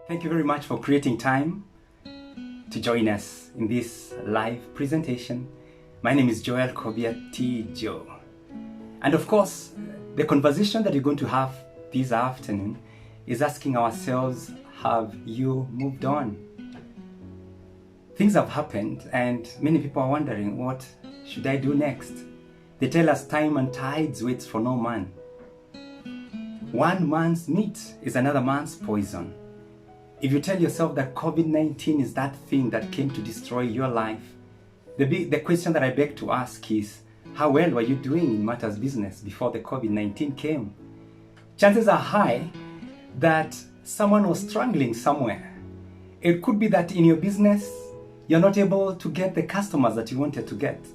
Thank you very much for creating time to join us in this live presentation. My name is Kobia, TJoe. And of course, the conversation that we're going to have this afternoon is asking ourselves, have you moved on? Things have happened and many people are wondering, what should I do next? They tell us time and tides waits for no man. One man's meat is another man's poison. If you tell yourself that COVID-19 is that thing that came to destroy your life, the question that I beg to ask is, how well were you doing in matters business before the COVID-19 came? Chances are high that someone was struggling somewhere. It could be that in your business, you're not able to get the customers that you wanted to get.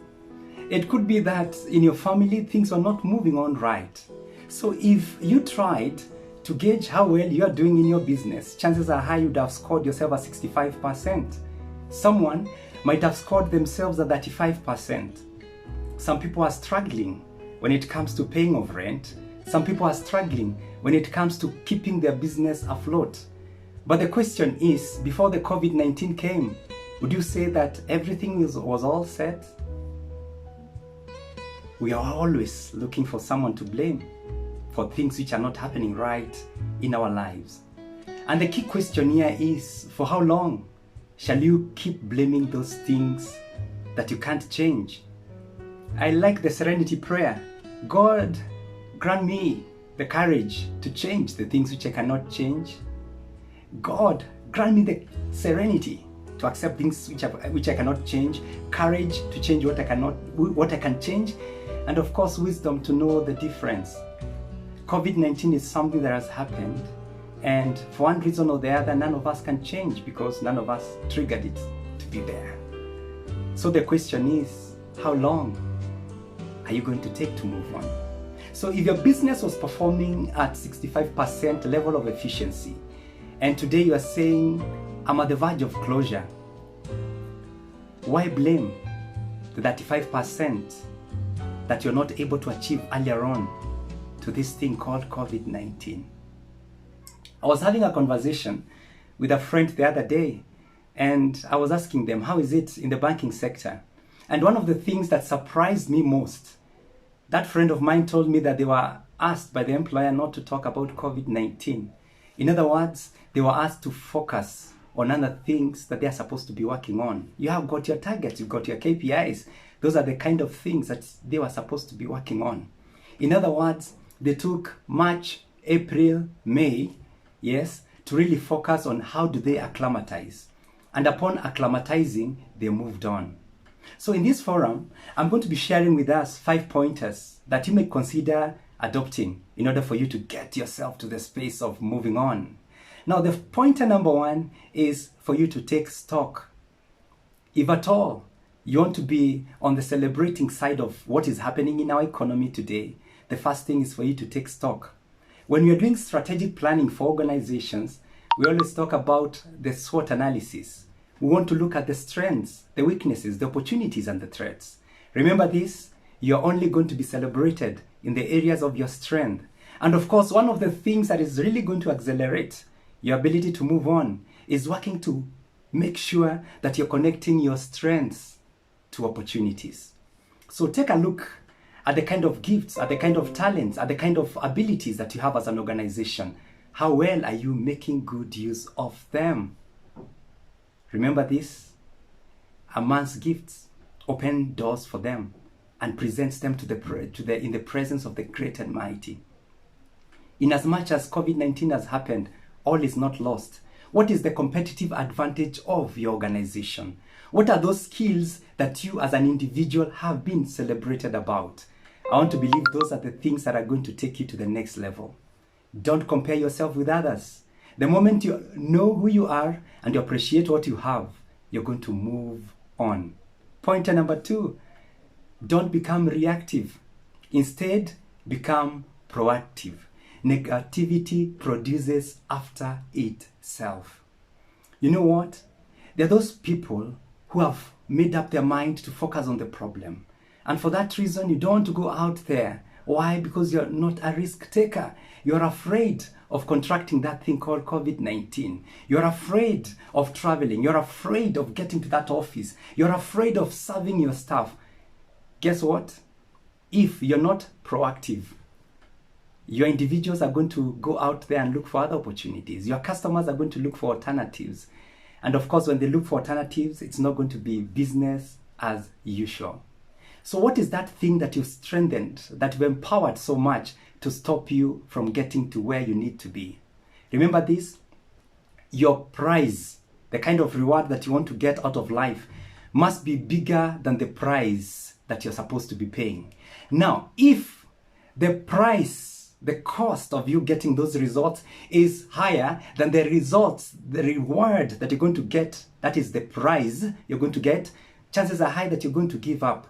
It could be that in your family, things were not moving on right. So if you tried to gauge how well you are doing in your business, chances are high you'd have scored yourself at 65%. Someone might have scored themselves at 35%. Some people are struggling when it comes to paying of rent. Some people are struggling when it comes to keeping their business afloat. But the question is, before the COVID-19 came, would you say that everything was all set? We are always looking for someone to blame for things which are not happening right in our lives. And the key question here is, for how long shall you keep blaming those things that you can't change? I like the serenity prayer. God, grant me the courage to change the things which I cannot change. God, grant me the serenity to accept things which I cannot change, courage to change what I can change, and of course wisdom to know the difference. COVID-19 is something that has happened, and for one reason or the other, none of us can change because none of us triggered it to be there. So the question is, how long are you going to take to move on? So if your business was performing at 65% level of efficiency, and today you are saying, I'm at the verge of closure, why blame the 35% that you're not able to achieve earlier on to this thing called COVID-19? I was having a conversation with a friend the other day, and I was asking them, how is it in the banking sector? And one of the things that surprised me most, that friend of mine told me that they were asked by the employer not to talk about COVID-19. In other words, they were asked to focus on other things that they are supposed to be working on. You have got your targets, you've got your KPIs. Those are the kind of things that they were supposed to be working on. In other words, they took March, April, May, yes, to really focus on how do they acclimatize. And upon acclimatizing, they moved on. So in this forum, I'm going to be sharing with us 5 pointers that you may consider adopting in order for you to get yourself to the space of moving on. Now, the pointer number 1 is for you to take stock. If at all you want to be on the celebrating side of what is happening in our economy today, the first thing is for you to take stock. When you're doing strategic planning for organizations, we always talk about the SWOT analysis. We want to look at the strengths, the weaknesses, the opportunities, and the threats. Remember this, you're only going to be celebrated in the areas of your strength. And of course, one of the things that is really going to accelerate your ability to move on is working to make sure that you're connecting your strengths to opportunities. So take a look at the kind of gifts, at the kind of talents, at the kind of abilities that you have as an organization. How well are you making good use of them? Remember this, a man's gifts open doors for them and presents them in the presence of the great and mighty. In as much as COVID-19 has happened, all is not lost. What is the competitive advantage of your organization? What are those skills that you as an individual have been celebrated about? I want to believe those are the things that are going to take you to the next level. Don't compare yourself with others. The moment you know who you are and you appreciate what you have, you're going to move on. Pointer number 2, don't become reactive. Instead, become proactive. Negativity produces after itself. You know what? There are those people who have made up their mind to focus on the problem. And for that reason, you don't want to go out there Why? Because you're not a risk taker. You're afraid of contracting that thing called COVID-19. You're afraid of traveling. You're afraid of getting to that office. You're afraid of serving your staff. Guess what? If you're not proactive, your individuals are going to go out there and look for other opportunities. Your customers are going to look for alternatives. And of course, when they look for alternatives, it's not going to be business as usual. So what is that thing that you've strengthened, that you've empowered so much to stop you from getting to where you need to be? Remember this, your prize, the kind of reward that you want to get out of life, must be bigger than the price that you're supposed to be paying. Now, if the price, the cost of you getting those results is higher than the results, the reward that you're going to get, that is the prize you're going to get, chances are high that you're going to give up.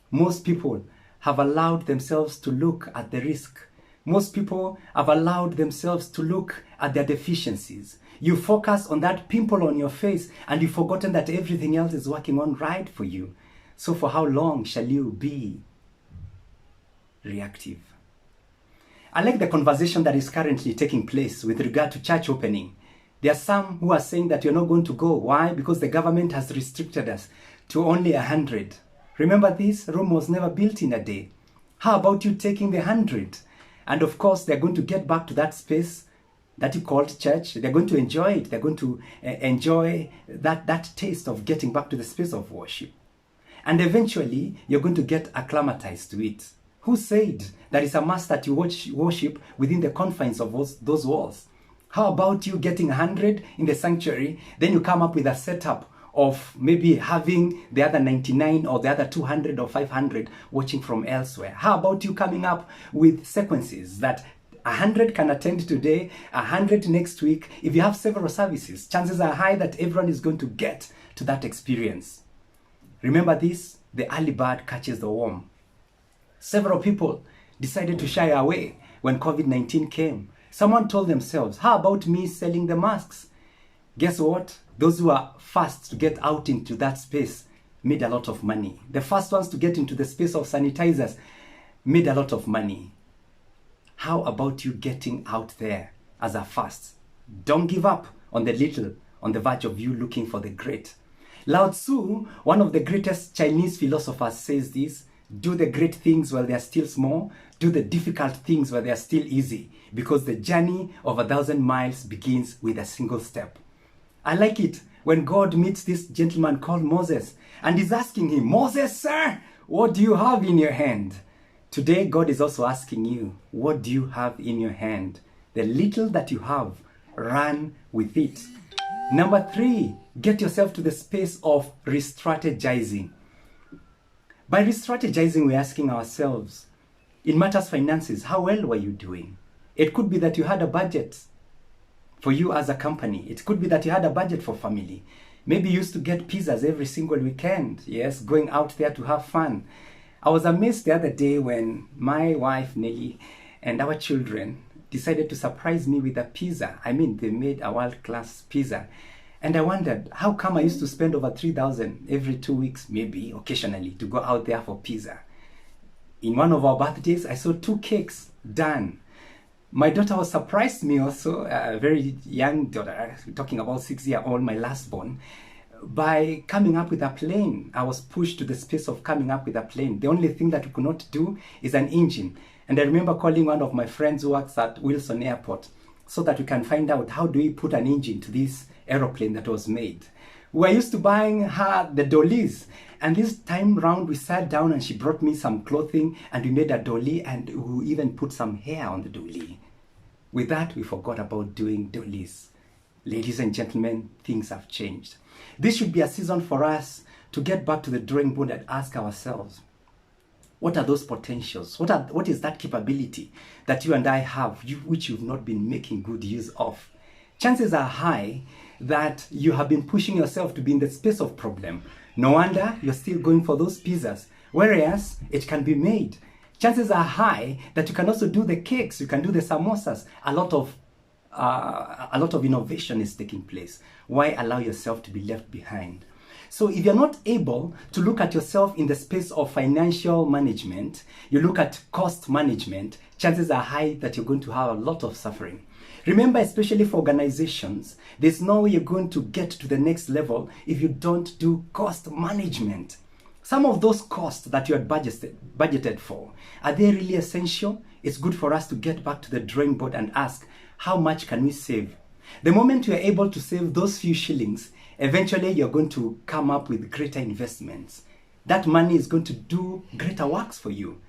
Most people have allowed themselves to look at the risk. Most people have allowed themselves to look at their deficiencies. You focus on that pimple on your face and you've forgotten that everything else is working on right for you. So for how long shall you be reactive? I like the conversation that is currently taking place with regard to church opening. There are some who are saying that you're not going to go. Why? Because the government has restricted us to only 100. Remember this? Rome was never built in a day. How about you taking the 100? And of course, they're going to get back to that space that you called church. They're going to enjoy it. They're going to enjoy that taste of getting back to the space of worship. And eventually, you're going to get acclimatized to it. Who said that it's a must that you worship within the confines of those walls? How about you getting 100 in the sanctuary, then you come up with a setup of maybe having the other 99 or the other 200 or 500 watching from elsewhere? How about you coming up with sequences that 100 can attend today, 100 next week? If you have several services, chances are high that everyone is going to get to that experience. Remember this, the early bird catches the worm. Several people decided to shy away when COVID-19 came. Someone told themselves, how about me selling the masks? Guess what? Those who are first to get out into that space made a lot of money. The first ones to get into the space of sanitizers made a lot of money. How about you getting out there as a first? Don't give up on the little, on the verge of you looking for the great. Lao Tzu, one of the greatest Chinese philosophers, says this: do the great things while they are still small, do the difficult things while they are still easy, because the journey of 1,000 miles begins with a single step. I like it when God meets this gentleman called Moses and is asking him, Moses, sir, what do you have in your hand? Today, God is also asking you, what do you have in your hand? The little that you have, run with it. Number 3, get yourself to the space of restrategizing. By restrategizing, we're asking ourselves, in matters finances, how well were you doing? It could be that you had a budget for you as a company. It could be that you had a budget for family. Maybe you used to get pizzas every single weekend. Yes, going out there to have fun. I was amazed the other day when my wife, Nelly, and our children decided to surprise me with a pizza. I mean, they made a world-class pizza. And I wondered, how come I used to spend over 3,000 every 2 weeks, maybe occasionally, to go out there for pizza? In one of our birthdays, I saw 2 cakes done. My daughter was surprised me also, a very young daughter, talking about 6-year-old, my last born, by coming up with a plane. I was pushed to the space of coming up with a plane. The only thing that we could not do is an engine. And I remember calling one of my friends who works at Wilson Airport so that we can find out how do we put an engine to this aeroplane that was made. We were used to buying her the dollies, and this time round we sat down and she brought me some clothing and we made a dolly, and we even put some hair on the dolly. With that, we forgot about doing dollies. Ladies and gentlemen, things have changed. This should be a season for us to get back to the drawing board and ask ourselves, what are those potentials? What is that capability that you and I have, which you've not been making good use of? Chances are high that you have been pushing yourself to be in the space of problem. No wonder you're still going for those pizzas, whereas it can be made. Chances are high that you can also do the cakes, you can do the samosas. A lot of innovation is taking place. Why allow yourself to be left behind? So if you're not able to look at yourself in the space of financial management, you look at cost management, chances are high that you're going to have a lot of suffering. Remember, especially for organizations, there's no way you're going to get to the next level if you don't do cost management. Some of those costs that you had budgeted for, are they really essential? It's good for us to get back to the drawing board and ask, how much can we save? The moment you are able to save those few shillings, eventually you're going to come up with greater investments. That money is going to do greater works for you.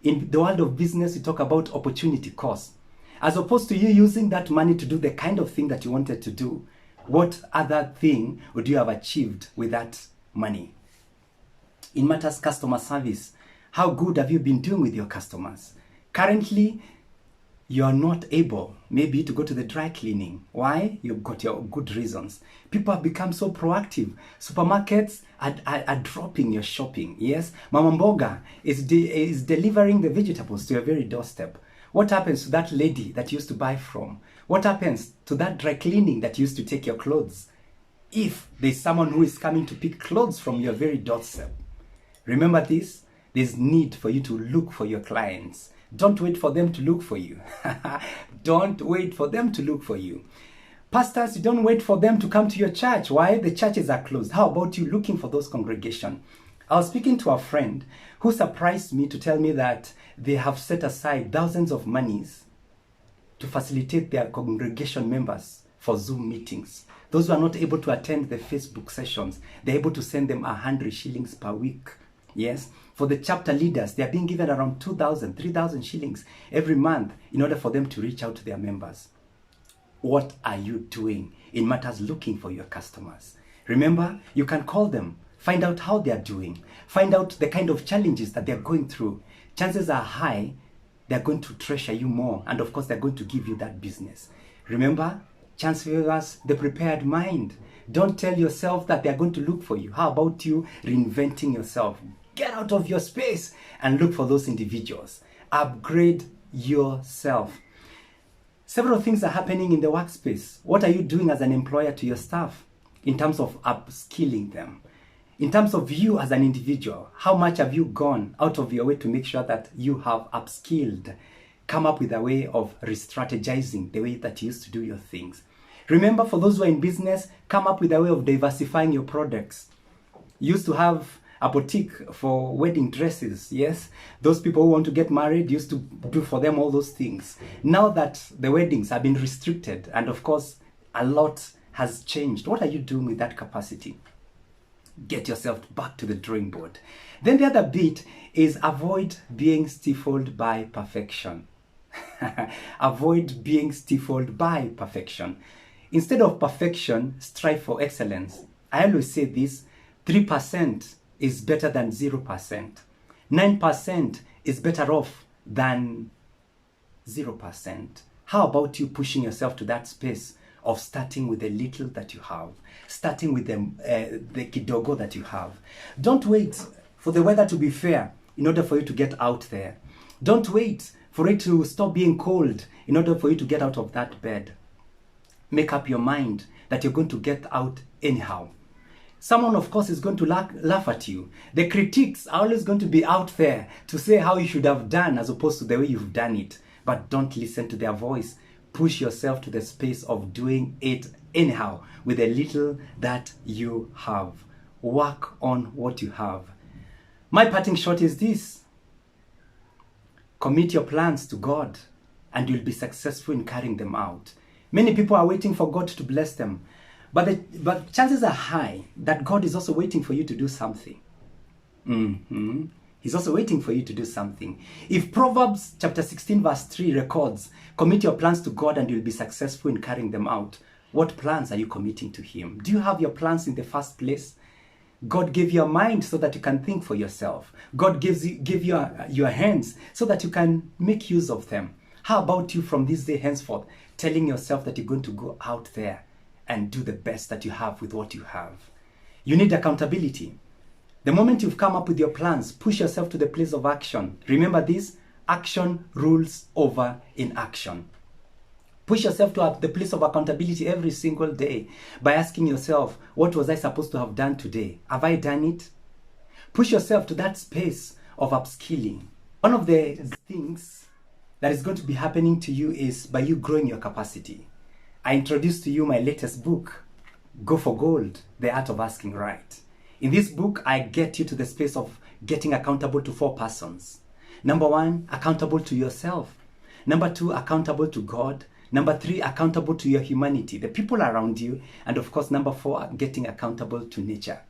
In the world of business, we talk about opportunity cost. As opposed to you using that money to do the kind of thing that you wanted to do, what other thing would you have achieved with that money? In matters customer service, how good have you been doing with your customers? Currently, you are not able maybe to go to the dry cleaning. Why? You've got your good reasons. People have become so proactive. Supermarkets are dropping your shopping. Yes, Mama Mboga is delivering the vegetables to your very doorstep. What happens to that lady that you used to buy from? What happens to that dry cleaning that used to take your clothes? If there's someone who is coming to pick clothes from your very doorstep, remember this, there's need for you to look for your clients. Don't wait for them to look for you. Don't wait for them to look for you. Pastors, you don't wait for them to come to your church. Why? The churches are closed. How about you looking for those congregations? I was speaking to a friend who surprised me to tell me that they have set aside thousands of monies to facilitate their congregation members for Zoom meetings. Those who are not able to attend the Facebook sessions, they're able to send them 100 shillings per week. Yes, for the chapter leaders, they are being given around 2,000, 3,000 shillings every month in order for them to reach out to their members. What are you doing in matters looking for your customers? Remember, you can call them, find out how they are doing, find out the kind of challenges that they're going through. Chances are high they're going to treasure you more, and of course they're going to give you that business. Remember, chance favors the prepared mind. Don't tell yourself that they're going to look for you. How about you reinventing yourself? Get out of your space and look for those individuals. Upgrade yourself. Several things are happening in the workspace. What are you doing as an employer to your staff in terms of upskilling them? In terms of you as an individual, how much have you gone out of your way to make sure that you have upskilled? Come up with a way of restrategizing the way that you used to do your things. Remember, for those who are in business, come up with a way of diversifying your products. You used to have a boutique for wedding dresses, yes? Those people who want to get married used to do for them all those things. Now that the weddings have been restricted, and of course, a lot has changed, what are you doing with that capacity? Get yourself back to the drawing board. Then the other bit is avoid being stifled by perfection. Avoid being stifled by perfection. Instead of perfection, strive for excellence. I always say this, 3% is better than 0%. 9% is better off than 0%. How about you pushing yourself to that space of starting with the little that you have, starting with the kidogo that you have? Don't wait for the weather to be fair in order for you to get out there. Don't wait for it to stop being cold in order for you to get out of that bed. Make up your mind that you're going to get out anyhow. Someone, of course, is going to laugh at you. The critiques are always going to be out there to say how you should have done as opposed to the way you've done it. But don't listen to their voice. Push yourself to the space of doing it anyhow with the little that you have. Work on what you have. My parting shot is this. Commit your plans to God and you'll be successful in carrying them out. Many people are waiting for God to bless them. But chances are high that God is also waiting for you to do something. He's also waiting for you to do something. If Proverbs chapter 16 verse 3 records, commit your plans to God and you'll be successful in carrying them out, what plans are you committing to Him? Do you have your plans in the first place? God gave you a mind so that you can think for yourself. God give you your hands so that you can make use of them. How about you from this day henceforth, telling yourself that you're going to go out there and do the best that you have with what you have? You need accountability. The moment you've come up with your plans, push yourself to the place of action. Remember this, action rules over inaction. Push yourself to the place of accountability every single day by asking yourself, what was I supposed to have done today? Have I done it? Push yourself to that space of upskilling. One of the things that is going to be happening to you is by you growing your capacity. I introduced to you my latest book, Go for Gold, The Art of Asking Right. In this book, I get you to the space of getting accountable to 4 persons. Number 1, accountable to yourself. Number 2, accountable to God. Number 3, accountable to your humanity, the people around you. And of course, number 4, getting accountable to nature.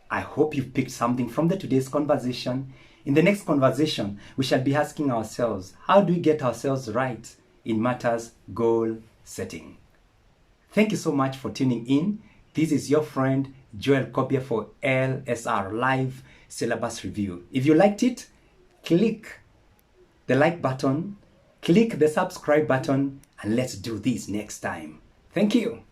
I hope you've picked something from today's conversation. In the next conversation, we shall be asking ourselves, how do we get ourselves right in matters goal setting? Thank you so much for tuning in. This is your friend, Kobia for LSR Live Syllabus Review. If you liked it, click the like button, click the subscribe button, and let's do this next time. Thank you.